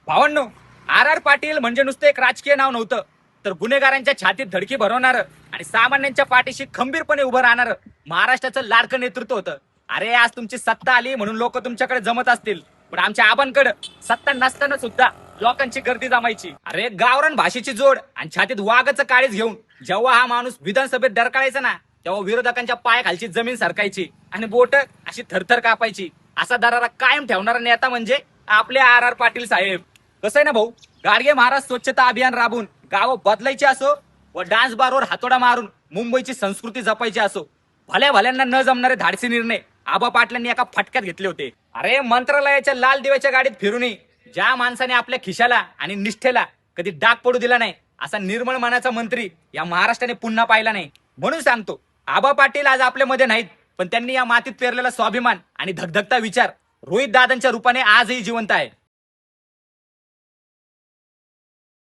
भावांनो, R R Patil म्हणजे नुसतं एक राजकीय नाव नव्हतं, तर गुन्हेगारांच्या छातीत धडकी भरवणार आणि सामान्यांच्या पाठीशी खंबीरपणे उभं राहणार महाराष्ट्राचं लाडकं नेतृत्व होतं. अरे आज तुमची सत्ता आली म्हणून लोक तुमच्याकडे जमत असतील, पण आमच्या आबांकडे सत्ता नसताना सुद्धा लोकांची गर्दी जमायची. अरे गावरान भाषेची जोड आणि छातीत वाघाचं काळीज घेऊन जेव्हा हा माणूस विधानसभेत डरकाळायचा ना, तेव्हा विरोधकांच्या पायाखालची जमीन सरकायची आणि बोट अशी थरथर कापायची. असा दरारा कायम ठेवणारा नेता म्हणजे आपले आर आर पाटील साहेब. कसं आहे ना भाऊ, गाडगे महाराज स्वच्छता अभियान राबून गावं बदलायची असो व डान्स बारवर हातोडा मारून मुंबईची संस्कृती जपायची असो, भल्या भल्यांना न जमणारे धाडसी निर्णय आबा पाटलांनी एका फटक्यात घेतले होते. अरे मंत्रालयाच्या लाल दिव्याच्या गाडीत फिरूनही ज्या माणसाने आपल्या खिशाला आणि निष्ठेला कधी डाग पडू दिला नाही, असा निर्मळ मनाचा मंत्री या महाराष्ट्राने पुन्हा पाहिला नाही. म्हणून सांगतो, आबा पाटील आज आपल्यामध्ये नाहीत, पण त्यांनी या मातीत पेरलेला स्वाभिमान आणि धगधगता विचार रोहित दादांच्या रूपाने आजही जिवंत आहे.